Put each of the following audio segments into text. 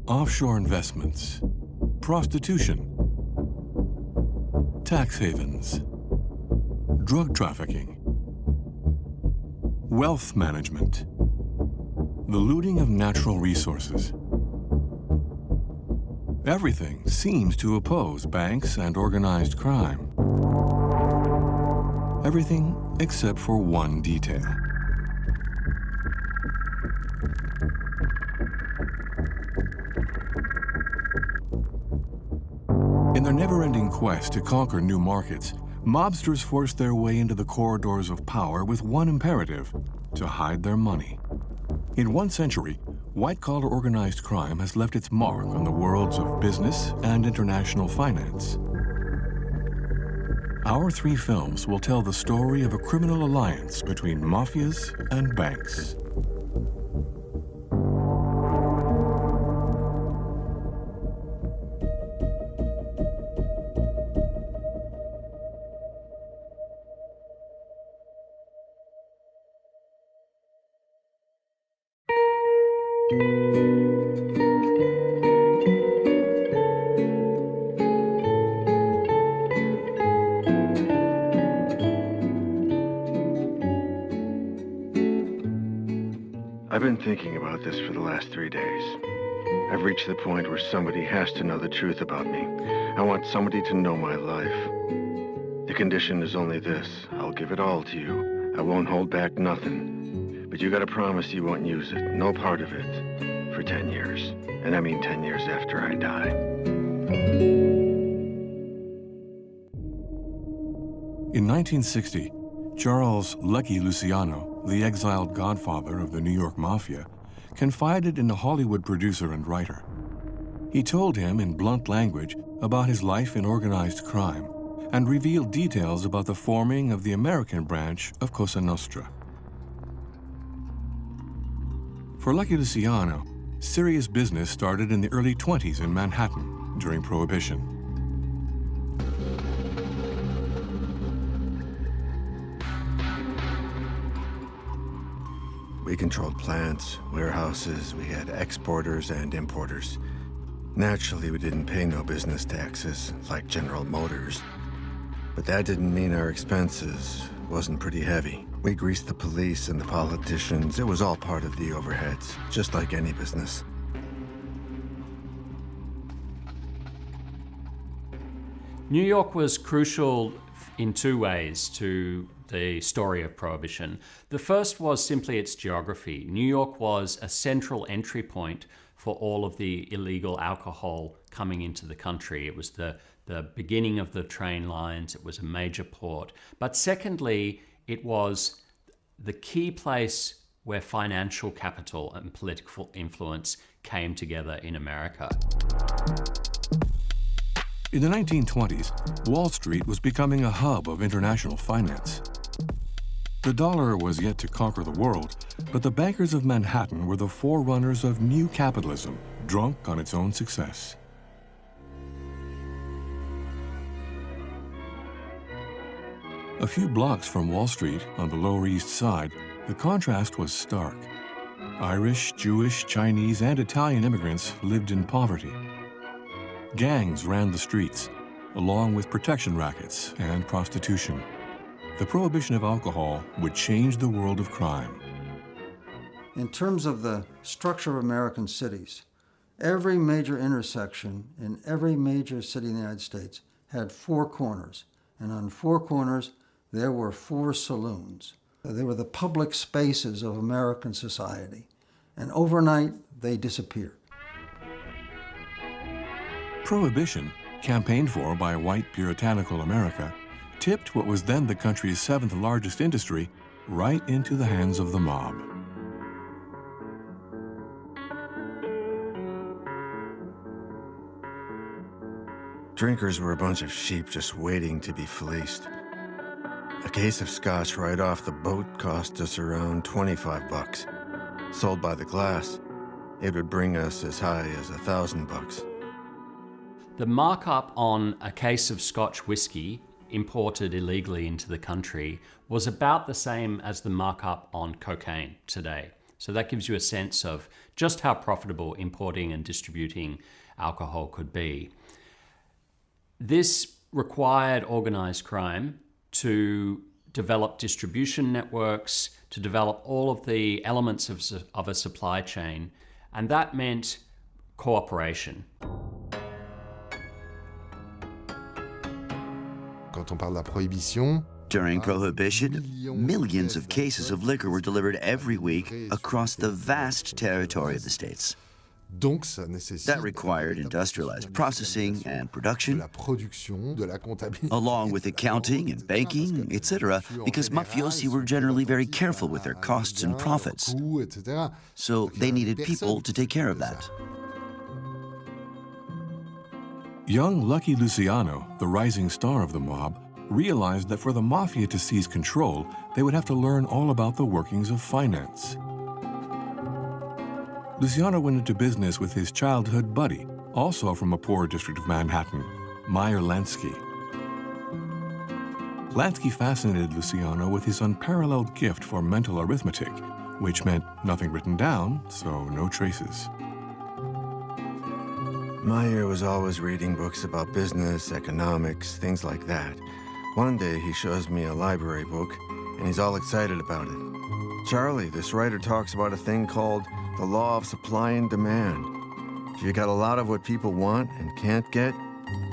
offshore investments, prostitution, tax havens, drug trafficking, wealth management, the looting of natural resources. Everything seems to oppose banks and organized crime. Everything except for one detail. In their never-ending quest to conquer new markets, mobsters force their way into the corridors of power with one imperative: to hide their money. In 1 century, white-collar organized crime has left its mark on the worlds of business and international finance. Our 3 films will tell the story of a criminal alliance between mafias and banks. I've been thinking about this for the last 3 days. I've reached the point where somebody has to know the truth about me. I want somebody to know my life. The condition is only this: I'll give it all to you. I won't hold back nothing. But you gotta promise you won't use it, no part of it, for 10 years. And I mean 10 years after I die. In 1960, Charles Lucky Luciano, the exiled godfather of the New York Mafia, confided in a Hollywood producer and writer. He told him in blunt language about his life in organized crime and revealed details about the forming of the American branch of Cosa Nostra. For Lucky Luciano, serious business started in the early 20s in Manhattan during Prohibition. We controlled plants, warehouses, we had exporters and importers. Naturally, we didn't pay no business taxes, like General Motors. But that didn't mean our expenses wasn't pretty heavy. We greased the police and the politicians. It was all part of the overheads, just like any business. New York was crucial in 2 ways to the story of Prohibition. The first was simply its geography. New York was a central entry point for all of the illegal alcohol coming into the country. It was the beginning of the train lines. It was a major port. But secondly, it was the key place where financial capital and political influence came together in America. In the 1920s, Wall Street was becoming a hub of international finance. The dollar was yet to conquer the world, but the bankers of Manhattan were the forerunners of new capitalism, drunk on its own success. A few blocks from Wall Street, on the Lower East Side, the contrast was stark. Irish, Jewish, Chinese, and Italian immigrants lived in poverty. Gangs ran the streets, along with protection rackets and prostitution. The prohibition of alcohol would change the world of crime. In terms of the structure of American cities, every major intersection in every major city in the United States had 4 corners. And on 4 corners, there were 4 saloons. They were the public spaces of American society. And overnight, they disappeared. Prohibition, campaigned for by white puritanical America, tipped what was then the country's 7th largest industry right into the hands of the mob. Drinkers were a bunch of sheep just waiting to be fleeced. A case of scotch right off the boat cost us around 25 bucks. Sold by the glass, it would bring us as high as $1,000. The markup on a case of Scotch whiskey imported illegally into the country was about the same as the markup on cocaine today. So that gives you a sense of just how profitable importing and distributing alcohol could be. This required organized crime to develop distribution networks, to develop all of the elements of a supply chain, and that meant cooperation. Quand on parle de la prohibition, During Prohibition, millions of cases of liquor were delivered every week across the vast territory of the states. donc ça nécessite That required industrialized processing and de production, la production, de la comptabilité, along with accounting and banking, etc., because mafiosi were generally very careful with their costs and profits. coûts, etc. So they needed people to take care of that. Young Lucky Luciano, the rising star of the mob, realized that for the mafia to seize control, they would have to learn all about the workings of finance. Luciano went into business with his childhood buddy, also from a poor district of Manhattan, Meyer Lansky. Lansky fascinated Luciano with his unparalleled gift for mental arithmetic, which meant nothing written down, so no traces. Meyer was always reading books about business, economics, things like that. One day he shows me a library book, and he's all excited about it. Charlie, this writer talks about a thing called the law of supply and demand. If you got a lot of what people want and can't get,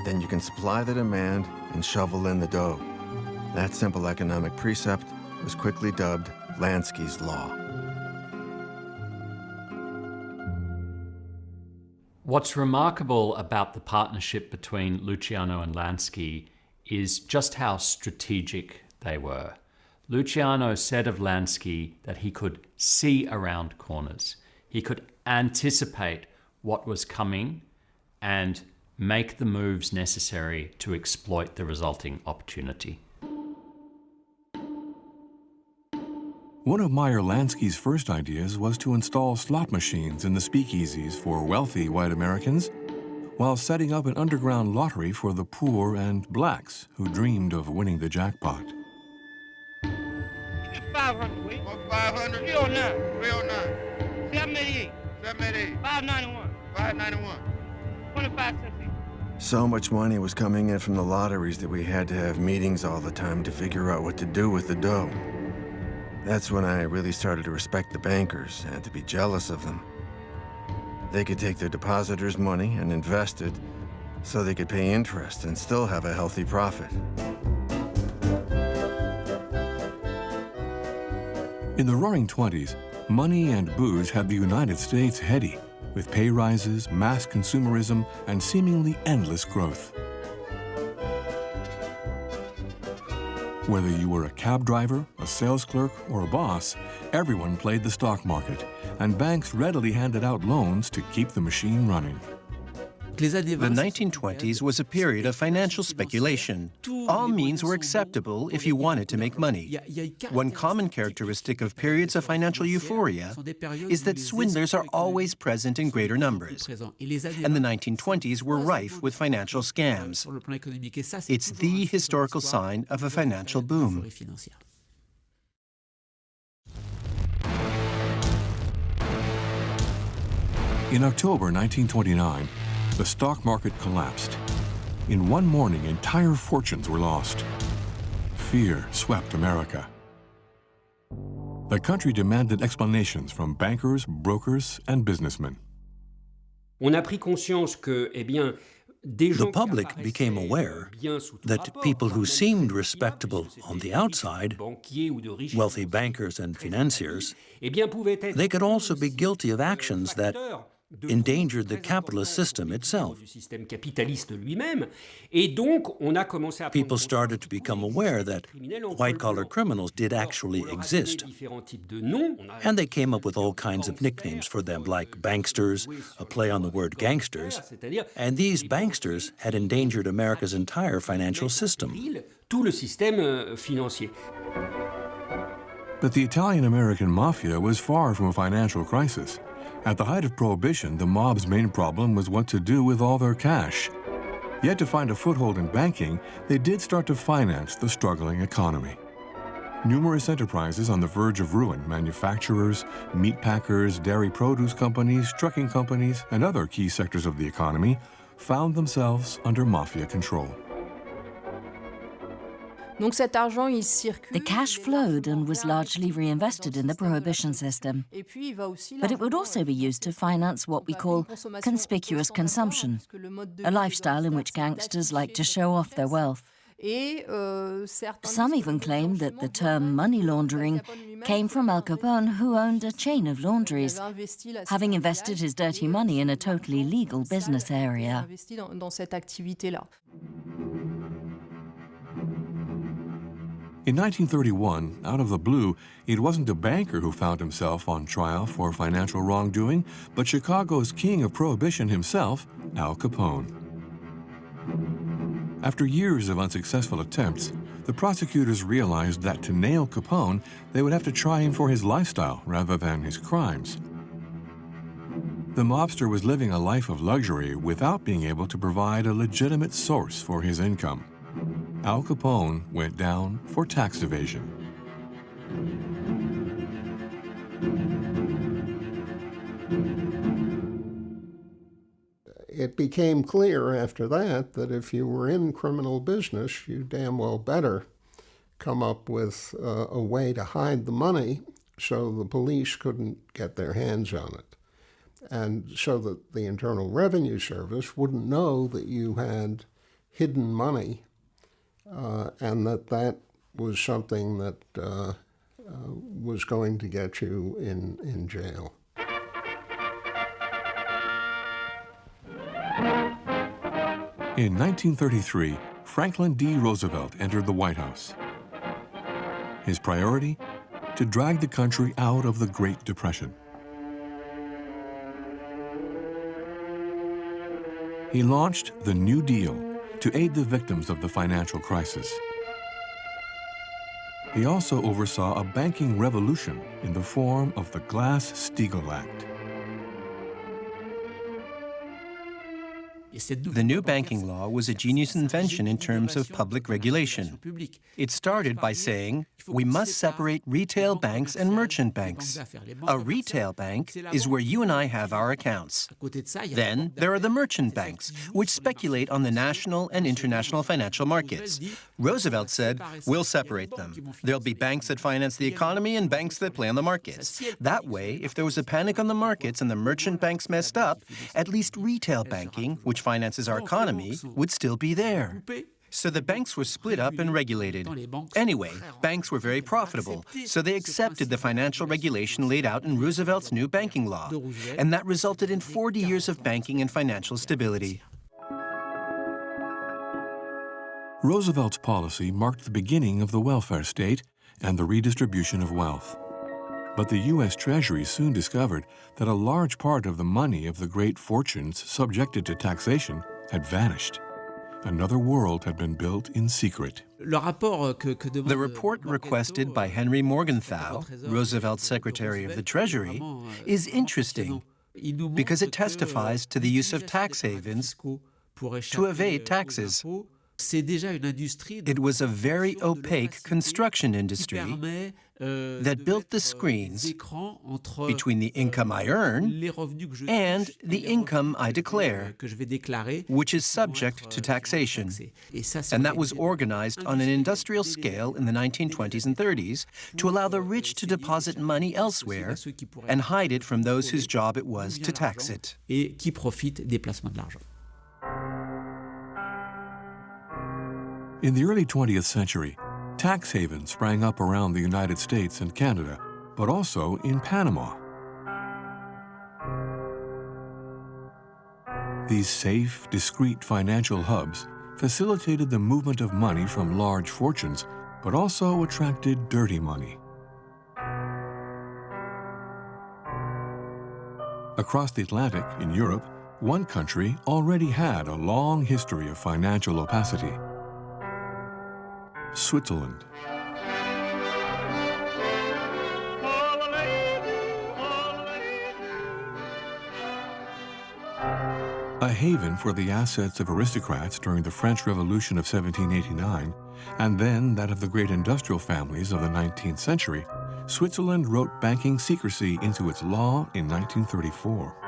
then you can supply the demand and shovel in the dough. That simple economic precept was quickly dubbed Lansky's Law. What's remarkable about the partnership between Luciano and Lansky is just how strategic they were. Luciano said of Lansky that he could see around corners. He could anticipate what was coming and make the moves necessary to exploit the resulting opportunity. One of Meyer Lansky's first ideas was to install slot machines in the speakeasies for wealthy white Americans, while setting up an underground lottery for the poor and blacks who dreamed of winning the jackpot. 500, wait. 500. 309. 309. 788. 788. 591. 591. 25 cents each. So much money was coming in from the lotteries that we had to have meetings all the time to figure out what to do with the dough. That's when I really started to respect the bankers and to be jealous of them. They could take their depositors' money and invest it so they could pay interest and still have a healthy profit. In the Roaring '20s, money and booze had the United States heady, with pay rises, mass consumerism, and seemingly endless growth. Whether you were a cab driver, a sales clerk, or a boss, everyone played the stock market, and banks readily handed out loans to keep the machine running. The 1920s was a period of financial speculation. All means were acceptable if you wanted to make money. One common characteristic of periods of financial euphoria is that swindlers are always present in greater numbers. And the 1920s were rife with financial scams. It's the historical sign of a financial boom. In October 1929, the stock market collapsed. In one morning, entire fortunes were lost. Fear swept America. The country demanded explanations from bankers, brokers, and businessmen. The public became aware that people who seemed respectable on the outside, wealthy bankers and financiers, they could also be guilty of actions that endangered the capitalist system itself. People started to become aware that white-collar criminals did actually exist, and they came up with all kinds of nicknames for them, like banksters, a play on the word gangsters, and these banksters had endangered America's entire financial system. But the Italian-American mafia was far from a financial crisis. At the height of Prohibition, the mob's main problem was what to do with all their cash. Yet to find a foothold in banking, they did start to finance the struggling economy. Numerous enterprises on the verge of ruin, manufacturers, meat packers, dairy produce companies, trucking companies, and other key sectors of the economy found themselves under mafia control. The cash flowed and was largely reinvested in the prohibition system. But it would also be used to finance what we call conspicuous consumption, a lifestyle in which gangsters like to show off their wealth. Some even claim that the term money laundering came from Al Capone, who owned a chain of laundries, having invested his dirty money in a totally legal business area. In 1931, out of the blue, it wasn't a banker who found himself on trial for financial wrongdoing, but Chicago's king of prohibition himself, Al Capone. After years of unsuccessful attempts, the prosecutors realized that to nail Capone, they would have to try him for his lifestyle rather than his crimes. The mobster was living a life of luxury without being able to provide a legitimate source for his income. Al Capone went down for tax evasion. It became clear after that if you were in criminal business, you damn well better come up with a way to hide the money so the police couldn't get their hands on it, and so that the Internal Revenue Service wouldn't know that you had hidden money, and that was something that was going to get you in jail. In 1933, Franklin D. Roosevelt entered the White House. His priority? To drag the country out of the Great Depression. He launched the New Deal to aid the victims of the financial crisis. He also oversaw a banking revolution in the form of the Glass-Steagall Act. The new banking law was a genius invention in terms of public regulation. It started by saying, we must separate retail banks and merchant banks. A retail bank is where you and I have our accounts. Then there are the merchant banks, which speculate on the national and international financial markets. Roosevelt said, we'll separate them. There'll be banks that finance the economy and banks that play on the markets. That way, if there was a panic on the markets and the merchant banks messed up, at least retail banking, which finances our economy, would still be there. So the banks were split up and regulated. Anyway, banks were very profitable, so they accepted the financial regulation laid out in Roosevelt's new banking law, and that resulted in 40 years of banking and financial stability. Roosevelt's policy marked the beginning of the welfare state and the redistribution of wealth. But the U.S. Treasury soon discovered that a large part of the money of the great fortunes subjected to taxation had vanished. Another world had been built in secret. The report requested by Henry Morgenthau, Roosevelt's Secretary of the Treasury, is interesting because it testifies to the use of tax havens to evade taxes. It was a very opaque construction industry that built the screens between the income I earn and the income I declare, which is subject to taxation. And that was organized on an industrial scale in the 1920s and 30s to allow the rich to deposit money elsewhere and hide it from those whose job it was to tax it. In the early 20th century, tax havens sprang up around the United States and Canada, but also in Panama. These safe, discreet financial hubs facilitated the movement of money from large fortunes, but also attracted dirty money. Across the Atlantic, in Europe, one country already had a long history of financial opacity: Switzerland. A haven for the assets of aristocrats during the French Revolution of 1789, and then that of the great industrial families of the 19th century, Switzerland wrote banking secrecy into its law in 1934.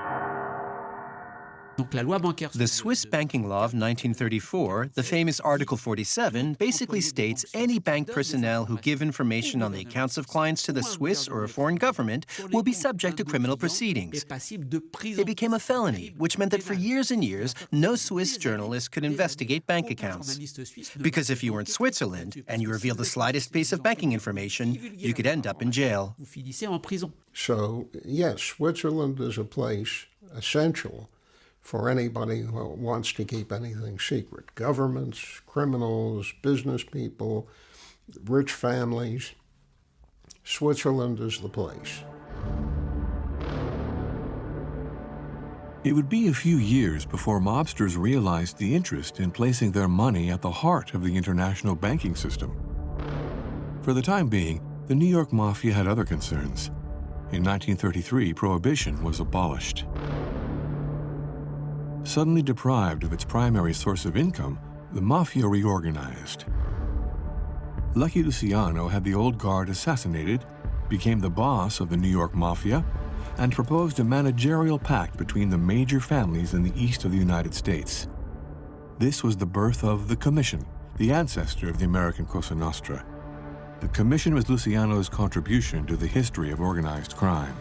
The Swiss banking law of 1934, the famous Article 47, basically states any bank personnel who give information on the accounts of clients to the Swiss or a foreign government will be subject to criminal proceedings. It became a felony, which meant that for years and years, no Swiss journalist could investigate bank accounts. Because if you were in Switzerland and you revealed the slightest piece of banking information, you could end up in jail. So, yes, Switzerland is a place essential for anybody who wants to keep anything secret. Governments, criminals, business people, rich families. Switzerland is the place. It would be a few years before mobsters realized the interest in placing their money at the heart of the international banking system. For the time being, the New York Mafia had other concerns. In 1933, prohibition was abolished. Suddenly deprived of its primary source of income, the Mafia reorganized. Lucky Luciano had the old guard assassinated, became the boss of the New York Mafia, and proposed a managerial pact between the major families in the east of the United States. This was the birth of the Commission, the ancestor of the American Cosa Nostra. The Commission was Luciano's contribution to the history of organized crime.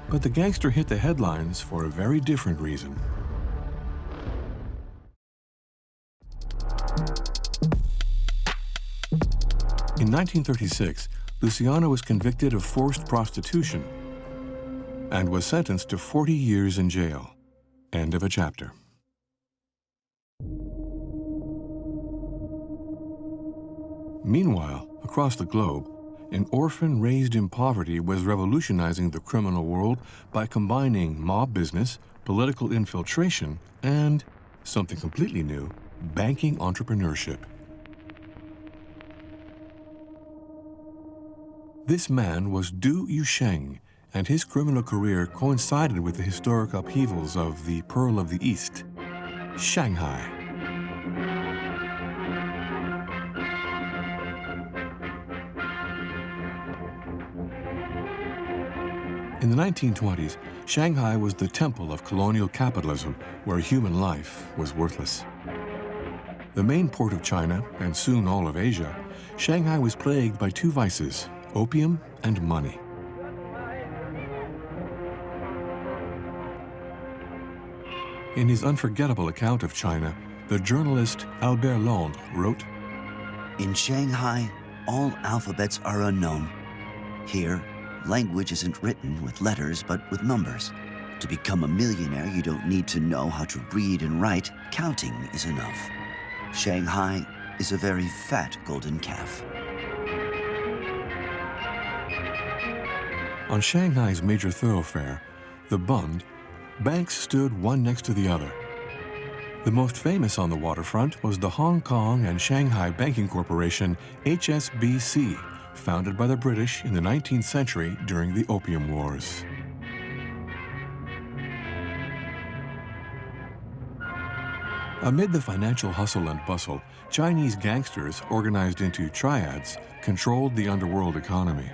But the gangster hit the headlines for a very different reason. In 1936, Luciano was convicted of forced prostitution and was sentenced to 40 years in jail. End of a chapter. Meanwhile, across the globe, an orphan raised in poverty was revolutionizing the criminal world by combining mob business, political infiltration, and, something completely new, banking entrepreneurship. This man was Du Yusheng, and his criminal career coincided with the historic upheavals of the Pearl of the East, Shanghai. In the 1920s, Shanghai was the temple of colonial capitalism, where human life was worthless. The main port of China, and soon all of Asia, Shanghai was plagued by two vices, opium and money. In his unforgettable account of China, the journalist Albert Londres wrote, "In Shanghai, all alphabets are unknown. Here, language isn't written with letters, but with numbers. To become a millionaire, you don't need to know how to read and write. Counting is enough. Shanghai is a very fat golden calf." On Shanghai's major thoroughfare, the Bund, banks stood one next to the other. The most famous on the waterfront was the Hong Kong and Shanghai Banking Corporation, HSBC, founded by the British in the 19th century during the Opium Wars. Amid the financial hustle and bustle, Chinese gangsters, organized into triads, controlled the underworld economy.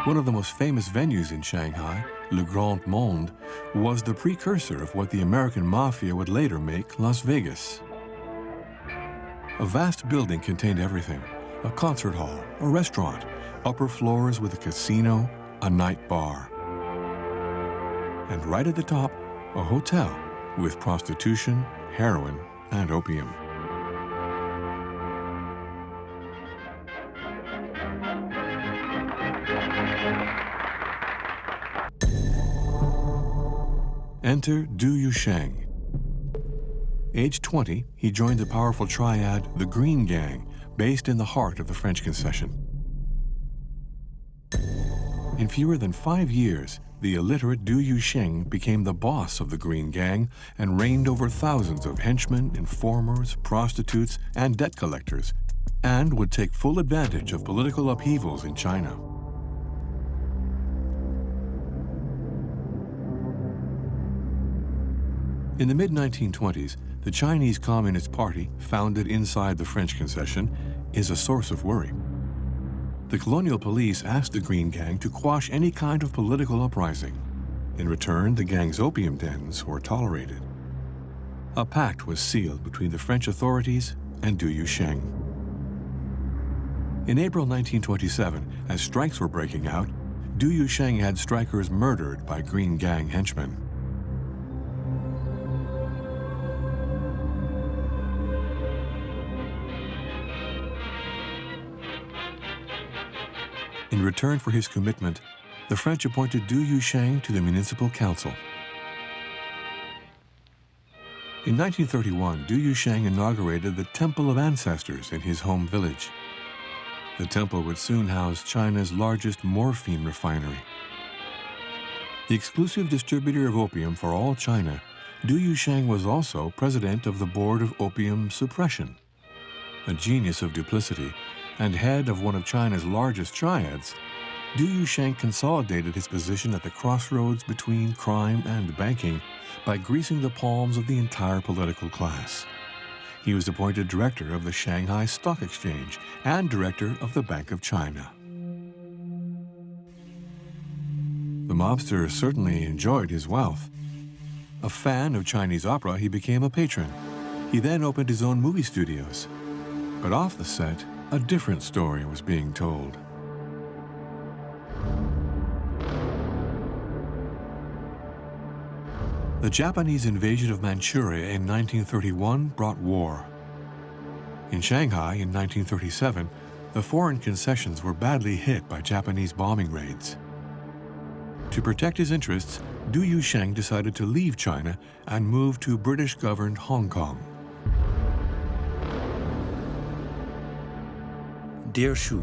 One of the most famous venues in Shanghai, Le Grand Monde, was the precursor of what the American Mafia would later make Las Vegas. A vast building contained everything: a concert hall, a restaurant, upper floors with a casino, a night bar. And right at the top, a hotel with prostitution, heroin, and opium. Enter Du Yusheng. Age 20, he joined the powerful triad, the Green Gang, based in the heart of the French Concession. In fewer than 5 years, the illiterate Du Yusheng became the boss of the Green Gang and reigned over thousands of henchmen, informers, prostitutes, and debt collectors, and would take full advantage of political upheavals in China. In the mid-1920s, the Chinese Communist Party, founded inside the French concession, is a source of worry. The colonial police asked the Green Gang to quash any kind of political uprising. In return, the gang's opium dens were tolerated. A pact was sealed between the French authorities and Du Yusheng. In April 1927, as strikes were breaking out, Du Yusheng had strikers murdered by Green Gang henchmen. In return for his commitment, the French appointed Du Yusheng to the municipal council. In 1931, Du Yusheng inaugurated the Temple of Ancestors in his home village. The temple would soon house China's largest morphine refinery. The exclusive distributor of opium for all China, Du Yusheng was also president of the Board of Opium Suppression. A genius of duplicity and head of one of China's largest triads, Du Yusheng consolidated his position at the crossroads between crime and banking by greasing the palms of the entire political class. He was appointed director of the Shanghai Stock Exchange and director of the Bank of China. The mobster certainly enjoyed his wealth. A fan of Chinese opera, he became a patron. He then opened his own movie studios. But off the set, a different story was being told. The Japanese invasion of Manchuria in 1931 brought war. In Shanghai in 1937, the foreign concessions were badly hit by Japanese bombing raids. To protect his interests, Du Yusheng decided to leave China and move to British-governed Hong Kong. Dear Shu,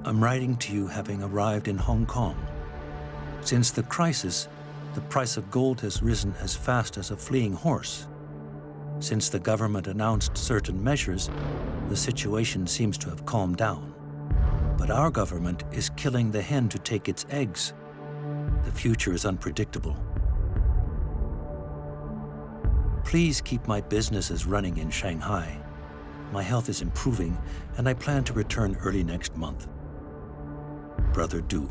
I'm writing to you having arrived in Hong Kong. Since the crisis, the price of gold has risen as fast as a fleeing horse. Since the government announced certain measures, the situation seems to have calmed down. But our government is killing the hen to take its eggs. The future is unpredictable. Please keep my businesses running in Shanghai. My health is improving, and I plan to return early next month. Brother Du.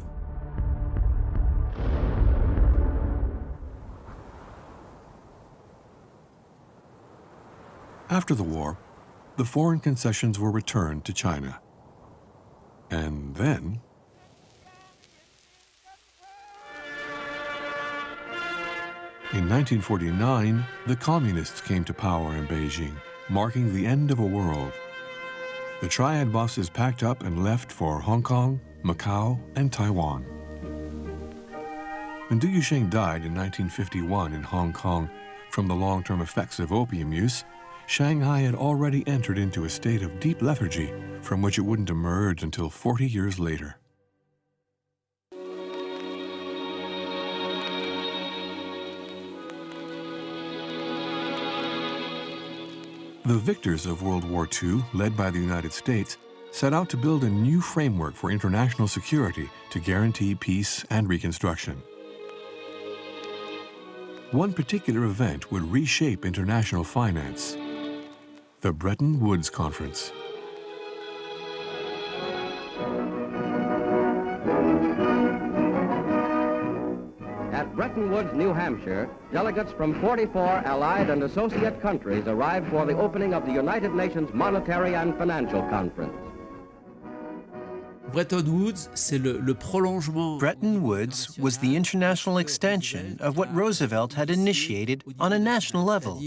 After the war, the foreign concessions were returned to China. And then, in 1949, the communists came to power in Beijing, marking the end of a world. The triad bosses packed up and left for Hong Kong, Macau, and Taiwan. When Du Yusheng died in 1951 in Hong Kong from the long-term effects of opium use, Shanghai had already entered into a state of deep lethargy from which it wouldn't emerge until 40 years later. The victors of World War II, led by the United States, set out to build a new framework for international security to guarantee peace and reconstruction. One particular event would reshape international finance: the Bretton Woods Conference. At Bretton Woods, New Hampshire, delegates from 44 allied and associate countries arrived for the opening of the United Nations Monetary and Financial Conference. Bretton Woods, c'est le prolongement. Bretton Woods was the international extension of what Roosevelt had initiated on a national level.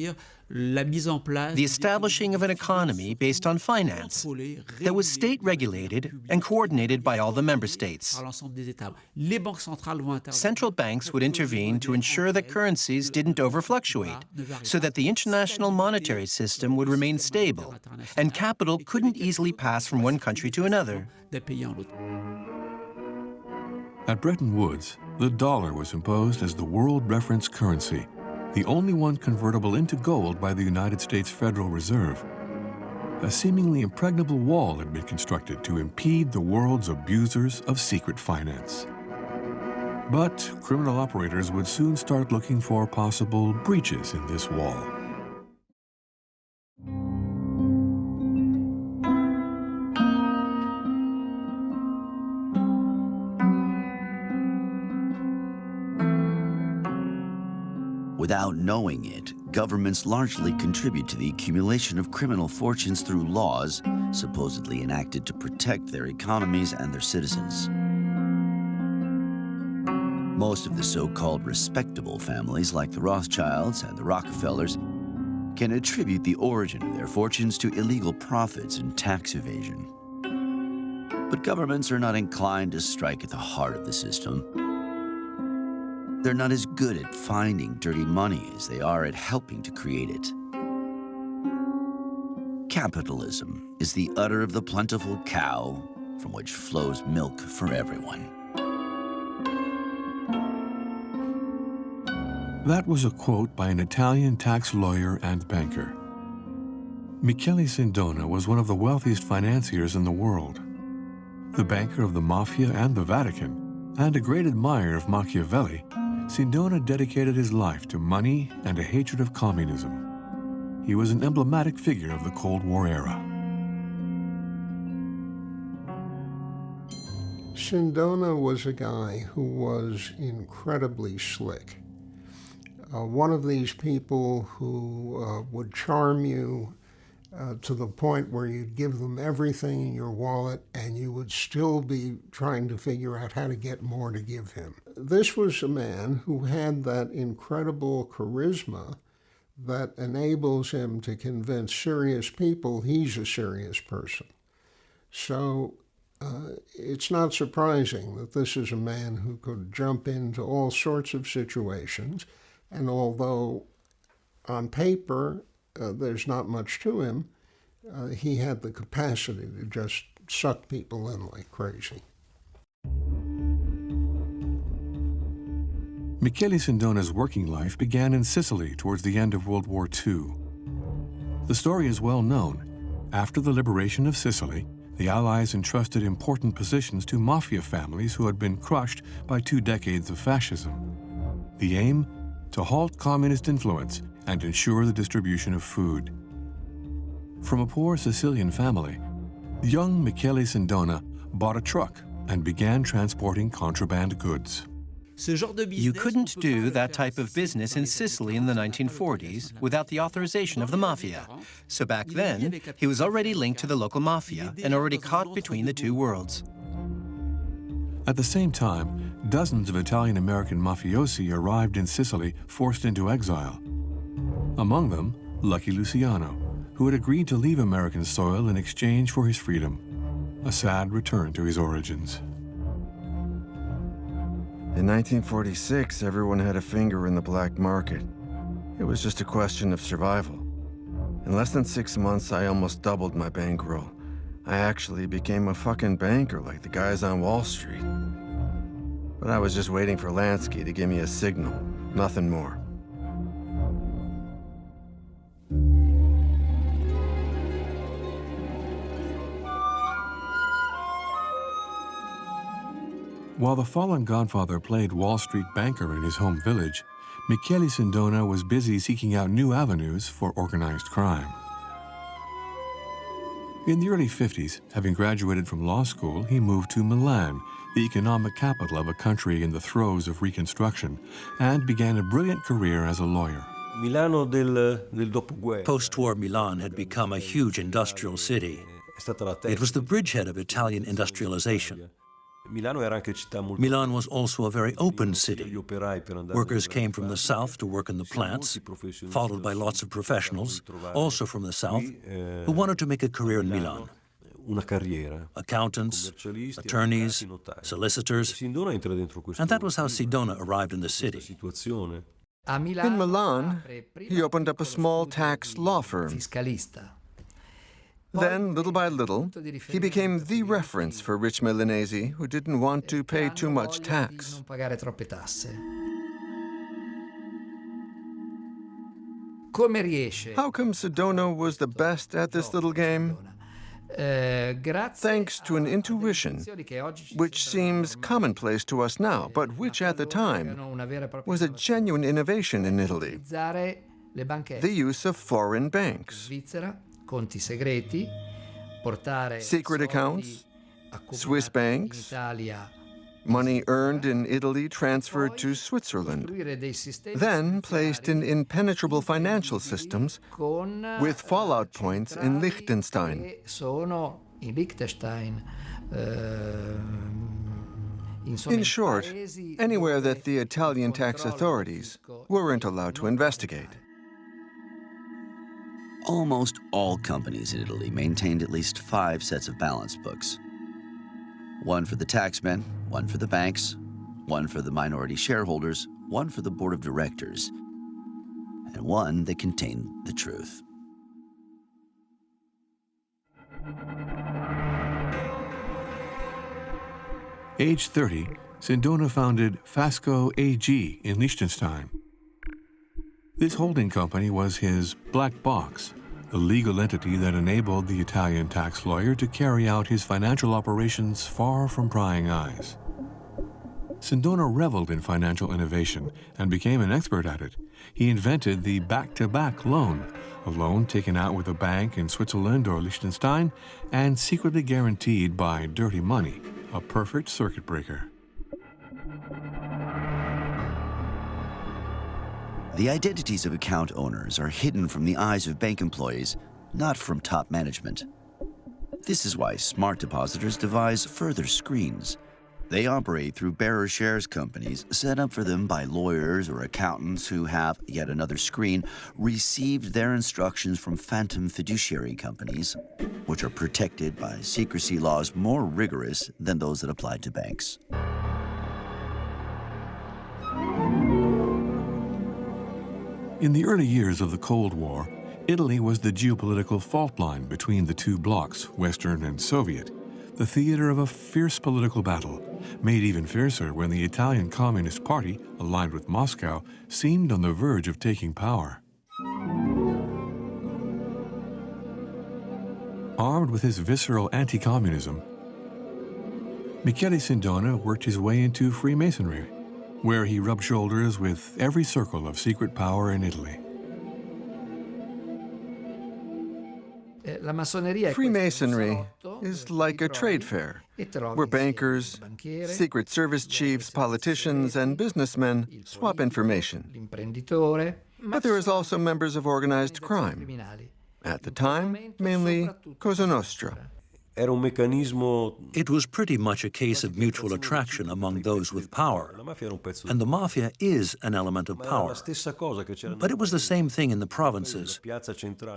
The establishing of an economy based on finance that was state-regulated and coordinated by all the member states. Central banks would intervene to ensure that currencies didn't overfluctuate, so that the international monetary system would remain stable, and capital couldn't easily pass from one country to another. At Bretton Woods, the dollar was imposed as the world reference currency, the only one convertible into gold by the United States Federal Reserve. A seemingly impregnable wall had been constructed to impede the world's abusers of secret finance. But criminal operators would soon start looking for possible breaches in this wall. Without knowing it, governments largely contribute to the accumulation of criminal fortunes through laws supposedly enacted to protect their economies and their citizens. Most of the so-called respectable families, like the Rothschilds and the Rockefellers, can attribute the origin of their fortunes to illegal profits and tax evasion. But governments are not inclined to strike at the heart of the system. They're not as good at finding dirty money as they are at helping to create it. Capitalism is the udder of the plentiful cow from which flows milk for everyone. That was a quote by an Italian tax lawyer and banker. Michele Sindona was one of the wealthiest financiers in the world. The banker of the Mafia and the Vatican, and a great admirer of Machiavelli, Sindona dedicated his life to money and a hatred of communism. He was an emblematic figure of the Cold War era. Sindona was a guy who was incredibly slick. One of these people who would charm you to the point where you'd give them everything in your wallet and you would still be trying to figure out how to get more to give him. This was a man who had that incredible charisma that enables him to convince serious people he's a serious person. So it's not surprising that this is a man who could jump into all sorts of situations. And although on paper there's not much to him, he had the capacity to just suck people in like crazy. Michele Sindona's working life began in Sicily towards the end of World War II. The story is well known. After the liberation of Sicily, the Allies entrusted important positions to mafia families who had been crushed by 2 decades of fascism. The aim? To halt communist influence and ensure the distribution of food. From a poor Sicilian family, young Michele Sindona bought a truck and began transporting contraband goods. You couldn't do that type of business in Sicily in the 1940s without the authorization of the Mafia. So back then, he was already linked to the local Mafia and already caught between the two worlds. At the same time, dozens of Italian-American mafiosi arrived in Sicily, forced into exile. Among them, Lucky Luciano, who had agreed to leave American soil in exchange for his freedom. A sad return to his origins. In 1946, everyone had a finger in the black market. It was just a question of survival. In less than 6 months, I almost doubled my bankroll. I actually became a fucking banker like the guys on Wall Street. But I was just waiting for Lansky to give me a signal, nothing more. While the fallen godfather played Wall Street banker in his home village, Michele Sindona was busy seeking out new avenues for organized crime. In the early 50s, having graduated from law school, he moved to Milan, the economic capital of a country in the throes of Reconstruction, and began a brilliant career as a lawyer. Post-war Milan had become a huge industrial city. It was the bridgehead of Italian industrialization. Milan was also a very open city. Workers came from the south to work in the plants, followed by lots of professionals, also from the south, who wanted to make a career in Milan. Accountants, attorneys, solicitors, and that was how Sindona arrived in the city. In Milan, he opened up a small tax law firm. Then, little by little, he became the reference for rich Milanese who didn't want to pay too much tax. How come Sindona was the best at this little game? Thanks to an intuition which seems commonplace to us now, but which at the time was a genuine innovation in Italy. The use of foreign banks, secret accounts, Swiss banks, money earned in Italy transferred to Switzerland, then placed in impenetrable financial systems with fallout points in Liechtenstein. In short, anywhere that the Italian tax authorities weren't allowed to investigate. Almost all companies in Italy maintained at least 5 sets of balance books. One for the taxmen, one for the banks, one for the minority shareholders, one for the board of directors, and one that contained the truth. Age 30, Sindona founded Fasco AG in Liechtenstein. This holding company was his black box, the legal entity that enabled the Italian tax lawyer to carry out his financial operations far from prying eyes. Sindona reveled in financial innovation and became an expert at it. He invented the back-to-back loan, a loan taken out with a bank in Switzerland or Liechtenstein and secretly guaranteed by dirty money, a perfect circuit breaker. The identities of account owners are hidden from the eyes of bank employees, not from top management. This is why smart depositors devise further screens. They operate through bearer shares companies set up for them by lawyers or accountants who have, yet another screen, received their instructions from phantom fiduciary companies, which are protected by secrecy laws more rigorous than those that apply to banks. In the early years of the Cold War, Italy was the geopolitical fault line between the two blocs, Western and Soviet, the theater of a fierce political battle, made even fiercer when the Italian Communist Party, aligned with Moscow, seemed on the verge of taking power. Armed with his visceral anti-communism, Michele Sindona worked his way into Freemasonry, where he rubbed shoulders with every circle of secret power in Italy. Freemasonry is like a trade fair, where bankers, secret service chiefs, politicians, and businessmen swap information. But there is also members of organized crime. At the time, mainly Cosa Nostra. It was pretty much a case of mutual attraction among those with power. And the Mafia is an element of power. But it was the same thing in the provinces.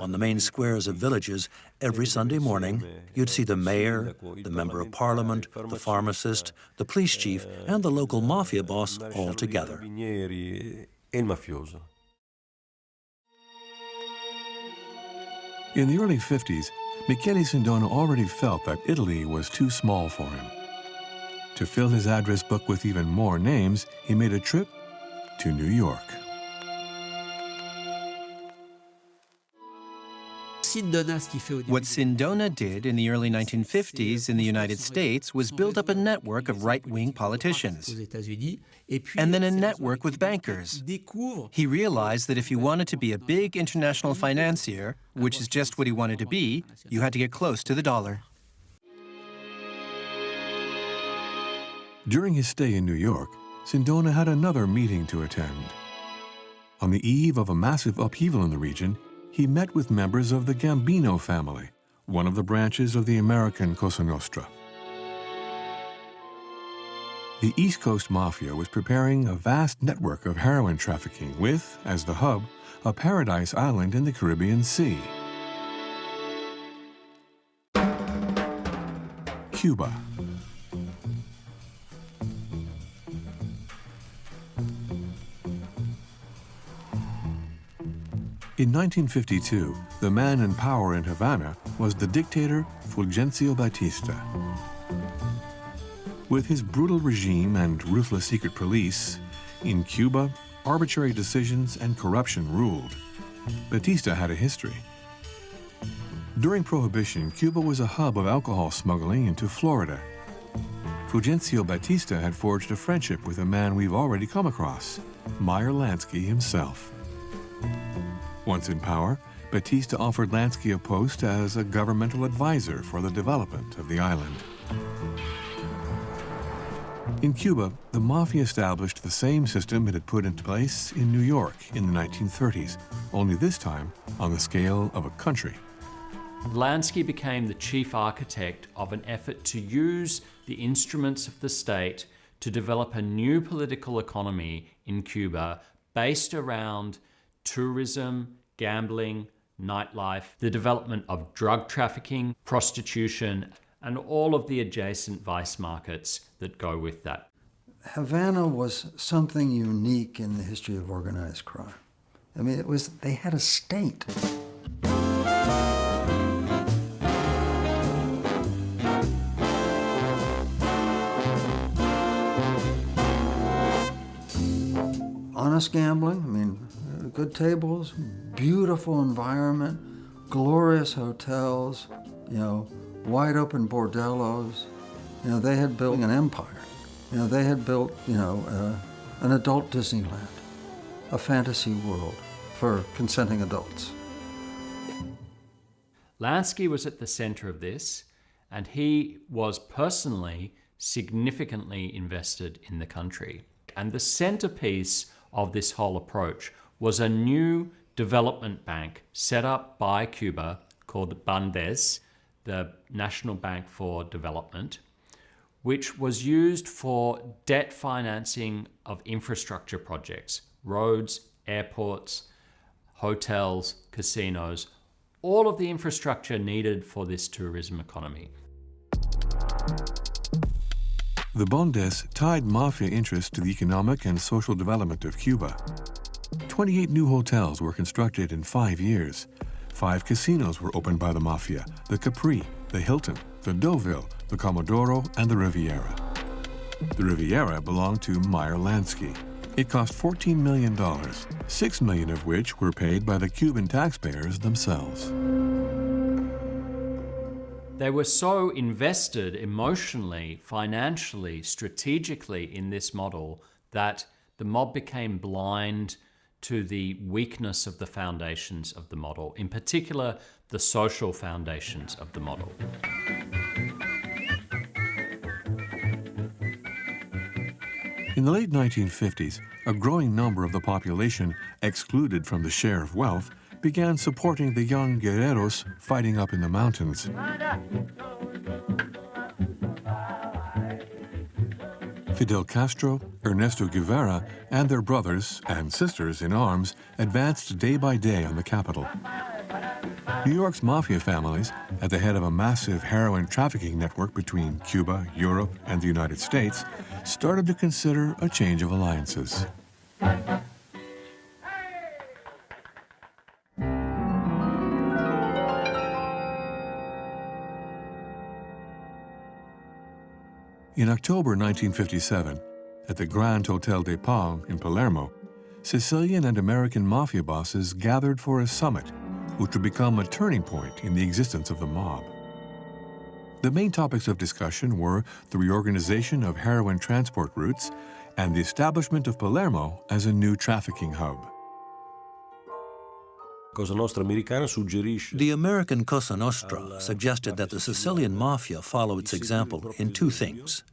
On the main squares of villages, every Sunday morning, you'd see the mayor, the member of parliament, the pharmacist, the police chief, and the local Mafia boss all together. In the early 50s, Michele Sindona already felt that Italy was too small for him. To fill his address book with even more names, he made a trip to New York. What Sindona did in the early 1950s in the United States was build up a network of right-wing politicians, and then a network with bankers. He realized that if you wanted to be a big international financier, which is just what he wanted to be, you had to get close to the dollar. During his stay in New York, Sindona had another meeting to attend. On the eve of a massive upheaval in the region, he met with members of the Gambino family, one of the branches of the American Cosa Nostra. The East Coast Mafia was preparing a vast network of heroin trafficking with, as the hub, a paradise island in the Caribbean Sea. Cuba. In 1952, the man in power in Havana was the dictator Fulgencio Batista. With his brutal regime and ruthless secret police, in Cuba, arbitrary decisions and corruption ruled. Batista had a history. During Prohibition, Cuba was a hub of alcohol smuggling into Florida. Fulgencio Batista had forged a friendship with a man we've already come across, Meyer Lansky himself. Once in power, Batista offered Lansky a post as a governmental advisor for the development of the island. In Cuba, the Mafia established the same system it had put into place in New York in the 1930s, only this time on the scale of a country. Lansky became the chief architect of an effort to use the instruments of the state to develop a new political economy in Cuba based around tourism, gambling, nightlife, the development of drug trafficking, prostitution, and all of the adjacent vice markets that go with that. Havana was something unique in the history of organized crime. I mean, they had a state. Honest gambling, I mean, good tables, beautiful environment, glorious hotels, wide open bordellos. They had built an empire. They had built, an adult Disneyland, a fantasy world for consenting adults. Lansky was at the center of this, and he was personally significantly invested in the country. And the centerpiece of this whole approach was a new development bank set up by Cuba called Bandes, the National Bank for Development, which was used for debt financing of infrastructure projects, roads, airports, hotels, casinos, all of the infrastructure needed for this tourism economy. The Bandes tied Mafia interests to the economic and social development of Cuba. 28 new hotels were constructed in 5 years. 5 casinos were opened by the Mafia: the Capri, the Hilton, the Deauville, the Comodoro, and the Riviera. The Riviera belonged to Meyer Lansky. It cost $14 million, $6 million of which were paid by the Cuban taxpayers themselves. They were so invested emotionally, financially, strategically in this model that the mob became blind to the weakness of the foundations of the model, in particular, the social foundations of the model. In the late 1950s, a growing number of the population, excluded from the share of wealth, began supporting the young guerreros fighting up in the mountains. Fidel Castro, Ernesto Guevara, and their brothers and sisters in arms advanced day by day on the capital. New York's Mafia families, at the head of a massive heroin trafficking network between Cuba, Europe, and the United States, started to consider a change of alliances. In October 1957, at the Grand Hotel des Palmes in Palermo, Sicilian and American Mafia bosses gathered for a summit, which would become a turning point in the existence of the mob. The main topics of discussion were the reorganization of heroin transport routes and the establishment of Palermo as a new trafficking hub. The American Cosa Nostra suggested that the Sicilian Mafia follow its example in 2 things.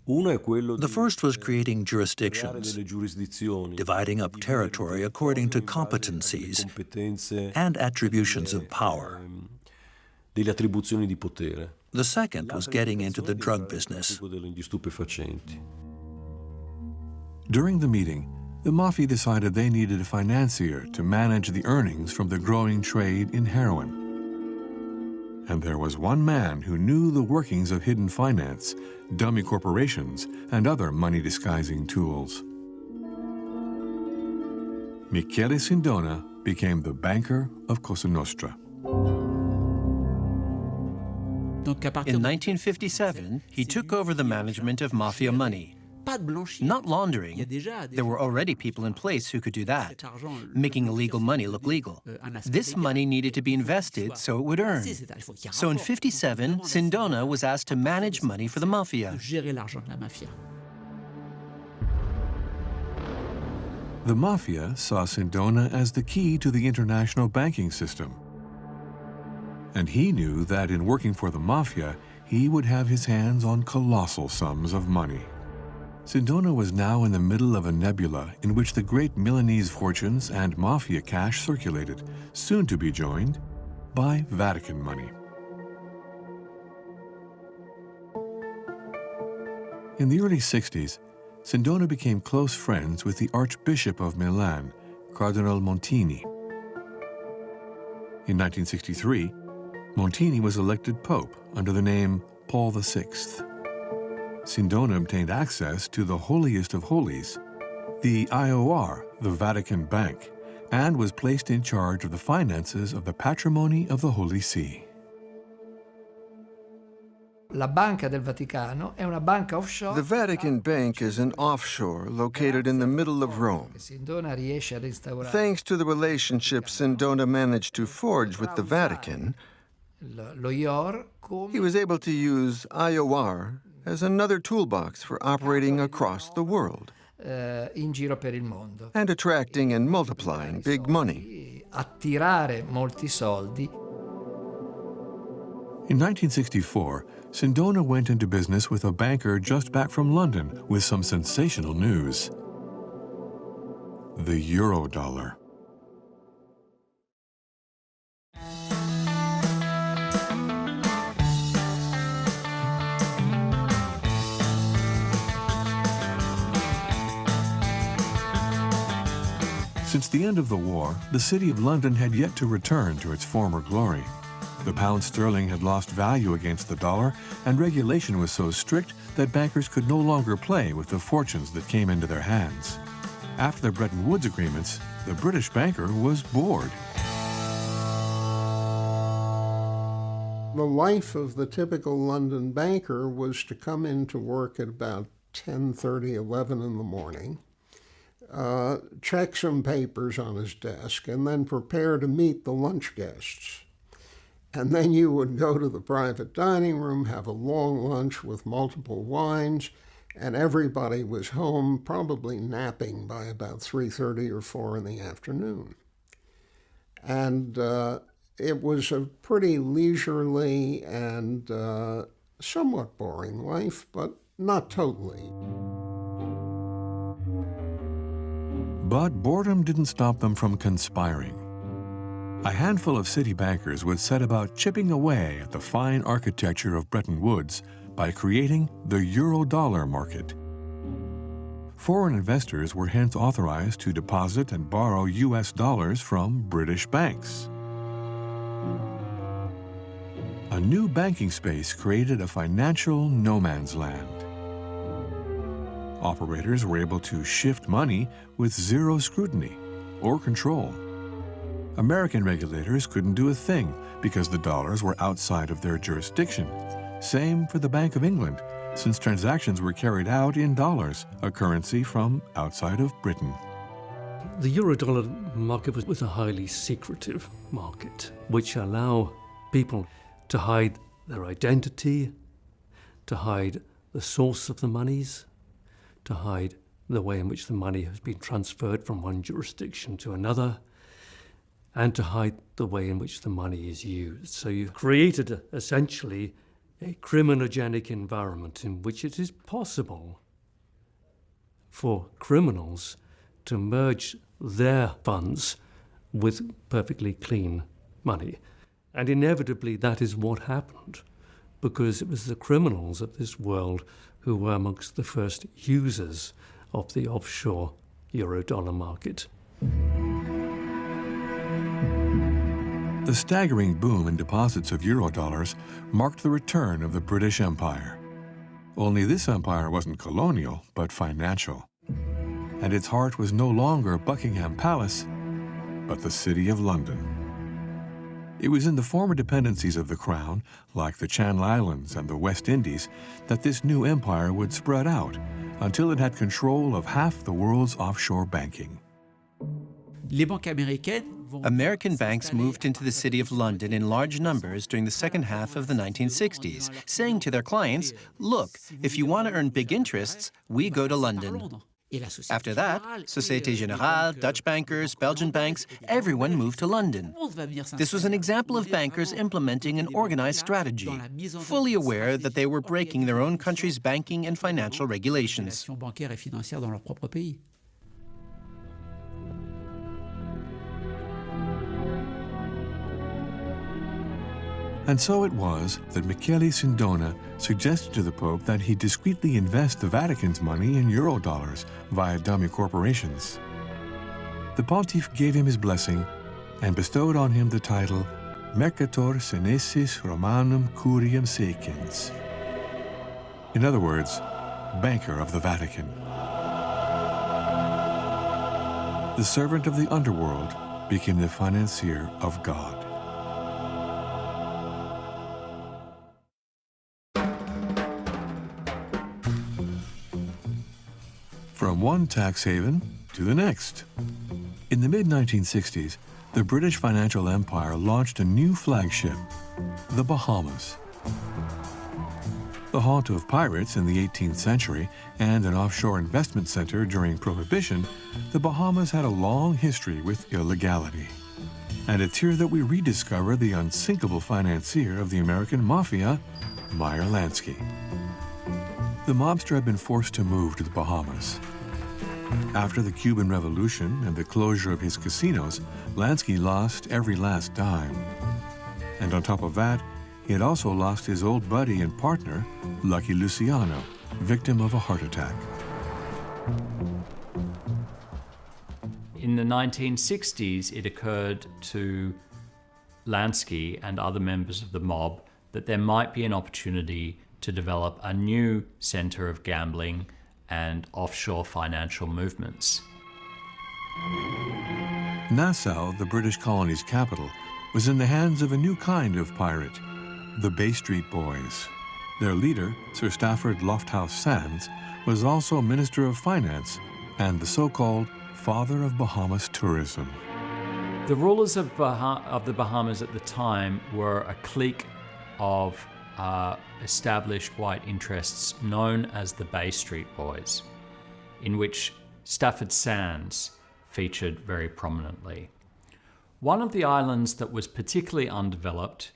The first was creating jurisdictions, dividing up territory according to competencies and attributions of power. The second was getting into the drug business. During the meeting, the Mafia decided they needed a financier to manage the earnings from the growing trade in heroin. And there was one man who knew the workings of hidden finance, dummy corporations, and other money-disguising tools. Michele Sindona became the banker of Cosa Nostra. In 1957, he took over the management of Mafia money, Not laundering. There were already people in place who could do that, making illegal money look legal. This money needed to be invested so it would earn. So in 1957, Sindona was asked to manage money for the Mafia. The Mafia saw Sindona as the key to the international banking system. And he knew that in working for the Mafia, he would have his hands on colossal sums of money. Sindona was now in the middle of a nebula in which the great Milanese fortunes and Mafia cash circulated, soon to be joined by Vatican money. In the early 60s, Sindona became close friends with the Archbishop of Milan, Cardinal Montini. In 1963, Montini was elected Pope under the name Paul VI. Sindona obtained access to the holiest of holies, the IOR, the Vatican Bank, and was placed in charge of the finances of the patrimony of the Holy See. La Banca del Vaticano è una banca offshore. The Vatican Bank is an offshore located in the middle of Rome. Sindona riesce a restaurare. Thanks to the relationship Sindona managed to forge with the Vatican, he was able to use IOR as another toolbox for operating across the world in giro per il mondo. And attracting and multiplying big money. Attirare molti soldi. In 1964, Sindona went into business with a banker just back from London with some sensational news. The Eurodollar. Since the end of the war, the city of London had yet to return to its former glory. The pound sterling had lost value against the dollar, and regulation was so strict that bankers could no longer play with the fortunes that came into their hands. After the Bretton Woods agreements, the British banker was bored. The life of the typical London banker was to come into work at about 10:30, 11 in the morning, check some papers on his desk, and then prepare to meet the lunch guests. And then you would go to the private dining room, have a long lunch with multiple wines, and everybody was home, probably napping by about 3:30 or 4 in the afternoon. And it was a pretty leisurely and somewhat boring life, but not totally. But boredom didn't stop them from conspiring. A handful of city bankers would set about chipping away at the fine architecture of Bretton Woods by creating the Eurodollar market. Foreign investors were hence authorized to deposit and borrow US dollars from British banks. A new banking space created a financial no man's land. Operators were able to shift money with zero scrutiny or control. American regulators couldn't do a thing because the dollars were outside of their jurisdiction. Same for the Bank of England, since transactions were carried out in dollars, a currency from outside of Britain. The Eurodollar market was a highly secretive market, which allowed people to hide their identity, to hide the source of the monies, to hide the way in which the money has been transferred from one jurisdiction to another, and to hide the way in which the money is used. So you've created, essentially, a criminogenic environment in which it is possible for criminals to merge their funds with perfectly clean money. And inevitably that is what happened, because it was the criminals of this world who were amongst the first users of the offshore Eurodollar market. The staggering boom in deposits of Eurodollars marked the return of the British Empire. Only this empire wasn't colonial, but financial. And its heart was no longer Buckingham Palace, but the City of London. It was in the former dependencies of the Crown, like the Channel Islands and the West Indies, that this new empire would spread out, until it had control of half the world's offshore banking. Les banques américaines American banks moved into the city of London in large numbers during the second half of the 1960s, saying to their clients, look, if you want to earn big interests, we go to London. After that, Société Générale, Dutch bankers, Belgian banks, everyone moved to London. This was an example of bankers implementing an organized strategy, fully aware that they were breaking their own country's banking and financial regulations. And so it was that Michele Sindona suggested to the Pope that he discreetly invest the Vatican's money in eurodollars via dummy corporations. The Pontiff gave him his blessing and bestowed on him the title Mercator Senesis Romanum Curiam Secens. In other words, banker of the Vatican. The servant of the underworld became the financier of God. From one tax haven to the next. In the mid-1960s, the British financial empire launched a new flagship, the Bahamas. The haunt of pirates in the 18th century and an offshore investment center during Prohibition, the Bahamas had a long history with illegality. And it's here that we rediscover the unsinkable financier of the American Mafia, Meyer Lansky. The mobster had been forced to move to the Bahamas. After the Cuban Revolution and the closure of his casinos, Lansky lost every last dime. And on top of that, he had also lost his old buddy and partner, Lucky Luciano, victim of a heart attack. In the 1960s, it occurred to Lansky and other members of the mob that there might be an opportunity to develop a new center of gambling and offshore financial movements. Nassau, the British colony's capital, was in the hands of a new kind of pirate, the Bay Street Boys. Their leader, Sir Stafford Lofthouse Sands, was also Minister of Finance and the so-called father of Bahamas tourism. The rulers of the Bahamas at the time were a clique of established white interests known as the Bay Street Boys, in which Stafford Sands featured very prominently. One of the islands that was particularly undeveloped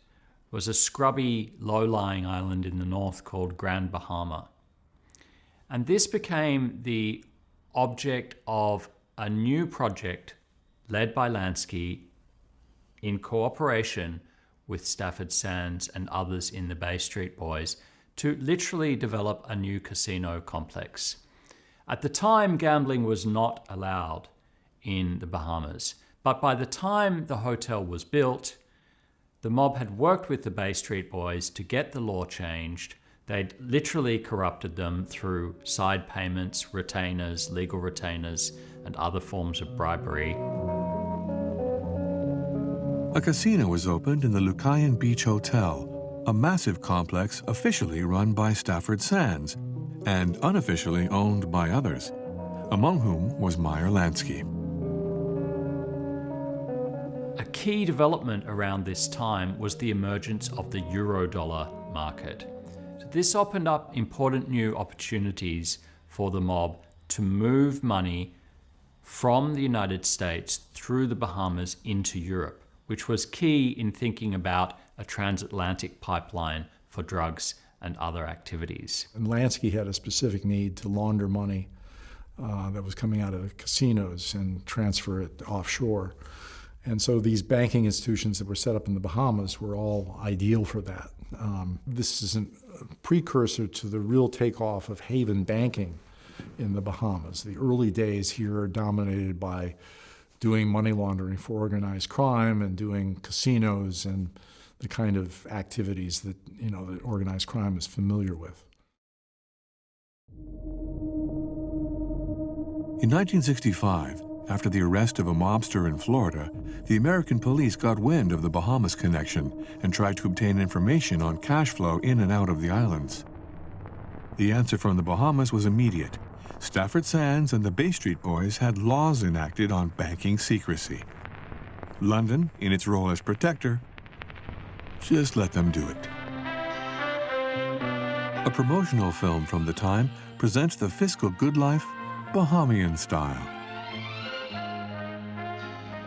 was a scrubby, low-lying island in the north called Grand Bahama. And this became the object of a new project led by Lansky in cooperation with Stafford Sands and others in the Bay Street Boys to literally develop a new casino complex. At the time, gambling was not allowed in the Bahamas, but by the time the hotel was built, the mob had worked with the Bay Street Boys to get the law changed. They'd literally corrupted them through side payments, retainers, legal retainers, and other forms of bribery. A casino was opened in the Lucayan Beach Hotel, a massive complex officially run by Stafford Sands and unofficially owned by others, among whom was Meyer Lansky. A key development around this time was the emergence of the eurodollar market. So this opened up important new opportunities for the mob to move money from the United States through the Bahamas into Europe, which was key in thinking about a transatlantic pipeline for drugs and other activities. And Lansky had a specific need to launder money that was coming out of the casinos and transfer it offshore. And so these banking institutions that were set up in the Bahamas were all ideal for that. This is a precursor to the real takeoff of haven banking in the Bahamas. The early days here are dominated by doing money laundering for organized crime and doing casinos and the kind of activities that, that organized crime is familiar with. In 1965, after the arrest of a mobster in Florida, the American police got wind of the Bahamas connection and tried to obtain information on cash flow in and out of the islands. The answer from the Bahamas was immediate. Stafford Sands and the Bay Street Boys had laws enacted on banking secrecy. London, in its role as protector, just let them do it. A promotional film from the time presents the fiscal good life Bahamian style.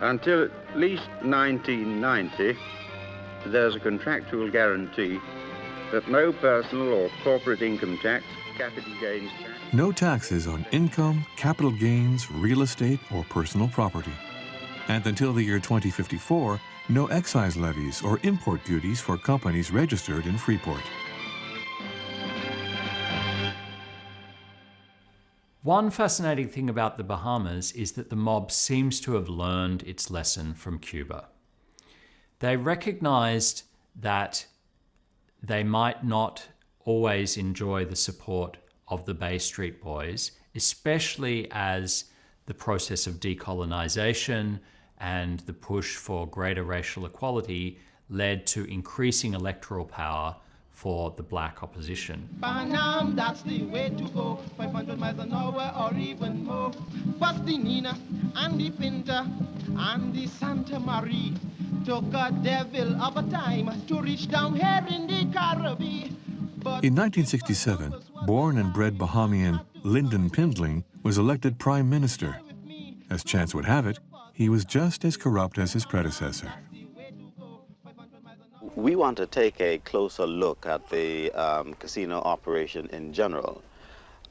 Until at least 1990, there's a contractual guarantee that no personal or corporate income tax, capital gains tax... No taxes on income, capital gains, real estate, or personal property. And until the year 2054, no excise levies or import duties for companies registered in Freeport. One fascinating thing about the Bahamas is that the mob seems to have learned its lesson from Cuba. They recognized that they might not always enjoy the support of the Bay Street Boys, especially as the process of decolonization and the push for greater racial equality led to increasing electoral power for the black opposition. Panam, that's the way to go. 500 miles an hour or even more. Past the Nina and the Pinta and the Santa Maria. Took a devil of a time to reach down here in the Caribbean. In 1967, born and bred Bahamian Lyndon Pindling was elected Prime Minister. As chance would have it, he was just as corrupt as his predecessor. We want to take a closer look at the casino operation in general.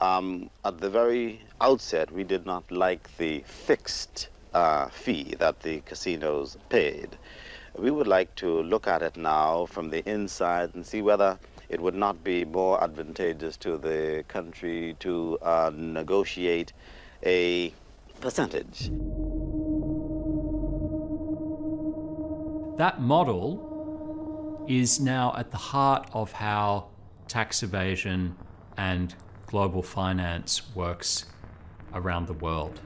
At the very outset, we did not like the fixed fee that the casinos paid. We would like to look at it now from the inside and see whether it would not be more advantageous to the country to negotiate a percentage. That model is now at the heart of how tax evasion and global finance works around the world.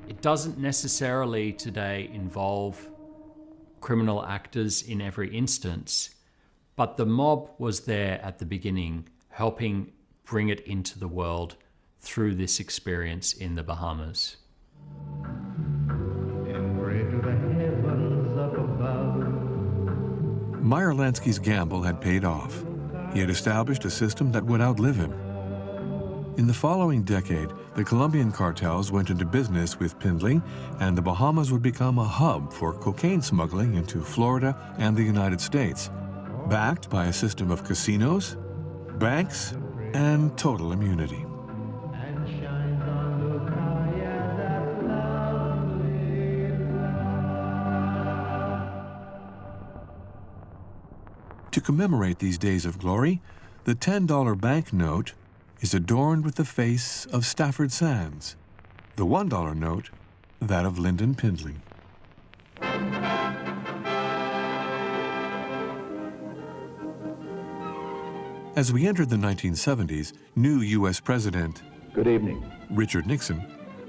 It doesn't necessarily today involve criminal actors in every instance, but the mob was there at the beginning, helping bring it into the world through this experience in the Bahamas. Meyer Lansky's gamble had paid off. He had established a system that would outlive him. In the following decade, the Colombian cartels went into business with Pindling, and the Bahamas would become a hub for cocaine smuggling into Florida and the United States, backed by a system of casinos, banks, and total immunity. To commemorate these days of glory, the $10 banknote is adorned with the face of Stafford Sands, the $1 note, that of Lyndon Pindling. As we entered the 1970s, new U.S. President Good evening. Richard Nixon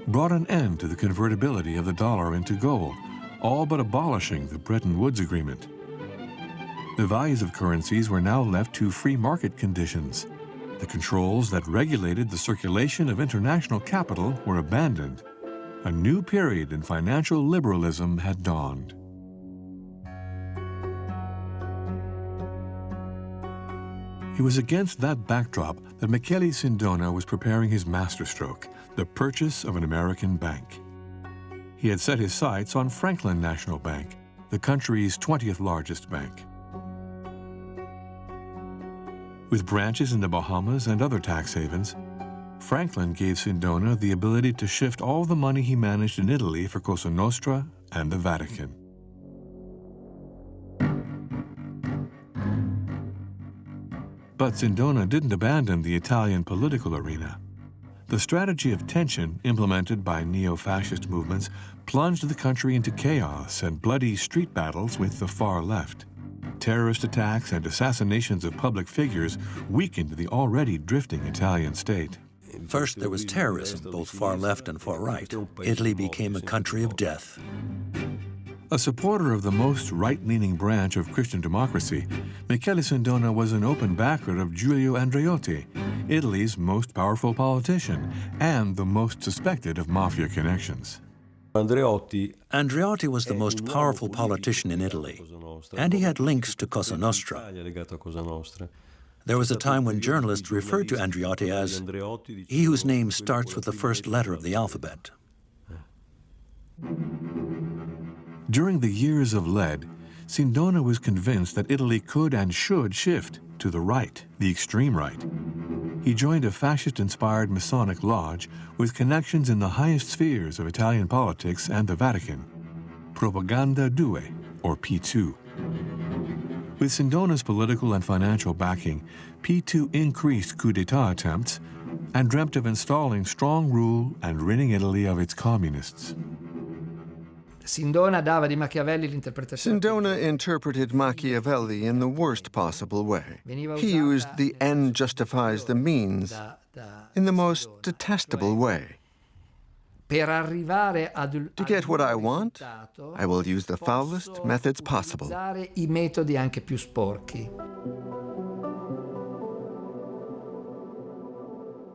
brought an end to the convertibility of the dollar into gold, all but abolishing the Bretton Woods Agreement. The values of currencies were now left to free market conditions. The controls that regulated the circulation of international capital were abandoned. A new period in financial liberalism had dawned. It was against that backdrop that Michele Sindona was preparing his masterstroke, the purchase of an American bank. He had set his sights on Franklin National Bank, the country's 20th largest bank. With branches in the Bahamas and other tax havens, Franklin gave Sindona the ability to shift all the money he managed in Italy for Cosa Nostra and the Vatican. But Sindona didn't abandon the Italian political arena. The strategy of tension implemented by neo-fascist movements plunged the country into chaos and bloody street battles with the far left. Terrorist attacks and assassinations of public figures weakened the already drifting Italian state. First, there was terrorism, both far left and far right. Italy became a country of death. A supporter of the most right-leaning branch of Christian democracy, Michele Sindona was an open backer of Giulio Andreotti, Italy's most powerful politician and the most suspected of mafia connections. Andreotti was the most powerful politician in Italy, and he had links to Cosa Nostra. There was a time when journalists referred to Andreotti as he whose name starts with the first letter of the alphabet. During the years of lead, Sindona was convinced that Italy could and should shift to the right, the extreme right. He joined a fascist-inspired Masonic lodge with connections in the highest spheres of Italian politics and the Vatican, Propaganda 2, or P2. With Sindona's political and financial backing, P2 increased coup d'etat attempts and dreamt of installing strong rule and ridding Italy of its communists. Sindona interpreted Machiavelli in the worst possible way. He used the end justifies the means in the most detestable way. To get what I want, I will use the foulest methods possible.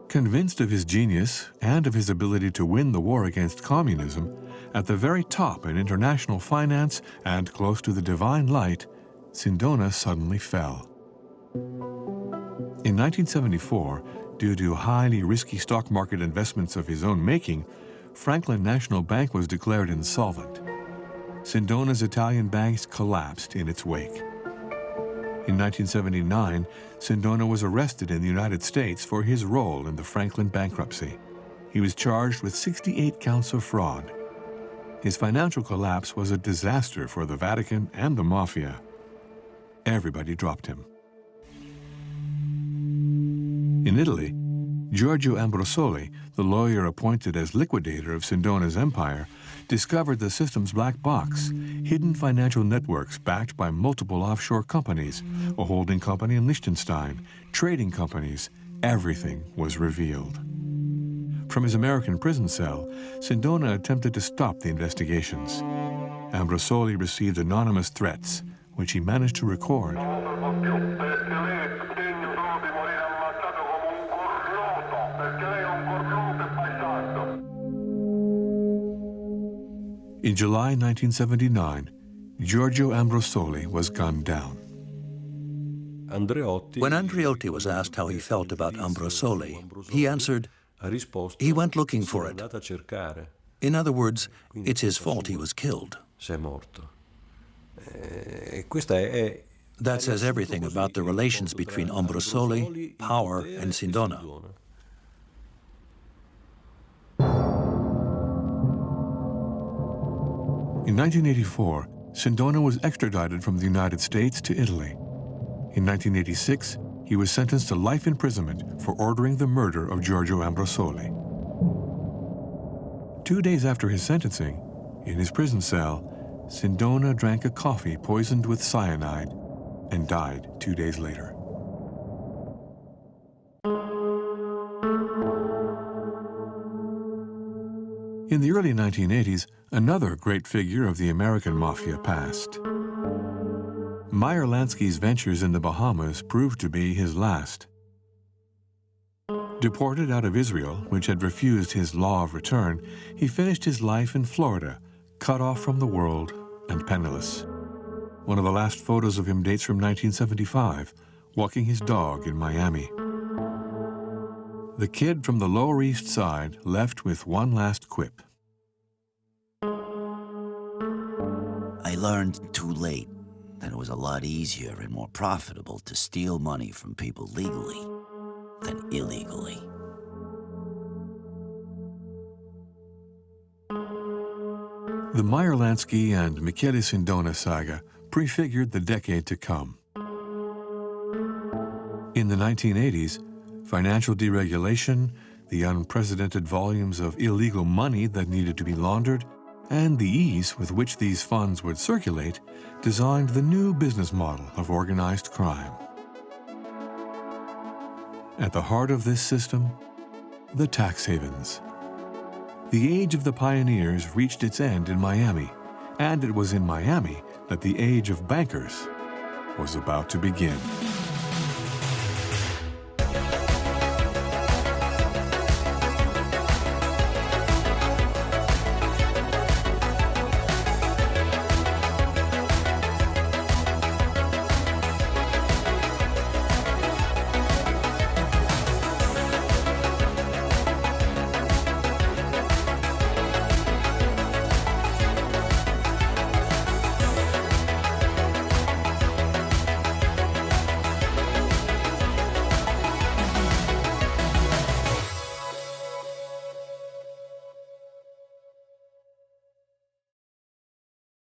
Convinced of his genius and of his ability to win the war against communism, at the very top in international finance and close to the divine light, Sindona suddenly fell. In 1974, due to highly risky stock market investments of his own making, Franklin National Bank was declared insolvent. Sindona's Italian banks collapsed in its wake. In 1979, Sindona was arrested in the United States for his role in the Franklin bankruptcy. He was charged with 68 counts of fraud. His financial collapse was a disaster for the Vatican and the Mafia. Everybody dropped him. In Italy, Giorgio Ambrosoli, the lawyer appointed as liquidator of Sindona's empire, discovered the system's black box, hidden financial networks backed by multiple offshore companies, a holding company in Liechtenstein, trading companies. Everything was revealed. From his American prison cell, Sindona attempted to stop the investigations. Ambrosoli received anonymous threats, which he managed to record. In July 1979, Giorgio Ambrosoli was gunned down. When Andreotti was asked how he felt about Ambrosoli, he answered, he went looking for it. In other words, it's his fault he was killed. That says everything about the relations between Ambrosoli, power, and Sindona. In 1984, Sindona was extradited from the United States to Italy. In 1986, he was sentenced to life imprisonment for ordering the murder of Giorgio Ambrosoli. 2 days after his sentencing, in his prison cell, Sindona drank a coffee poisoned with cyanide and died 2 days later. In the early 1980s, another great figure of the American Mafia passed. Meyer Lansky's ventures in the Bahamas proved to be his last. Deported out of Israel, which had refused his law of return, he finished his life in Florida, cut off from the world and penniless. One of the last photos of him dates from 1975, walking his dog in Miami. The kid from the Lower East Side left with one last quip. I learned too late that it was a lot easier and more profitable to steal money from people legally than illegally. The Meyer Lansky and Michele Sindona saga prefigured the decade to come. In the 1980s, financial deregulation, the unprecedented volumes of illegal money that needed to be laundered, and the ease with which these funds would circulate designed the new business model of organized crime. At the heart of this system, the tax havens. The age of the pioneers reached its end in Miami, And it was in Miami that the age of bankers was about to begin.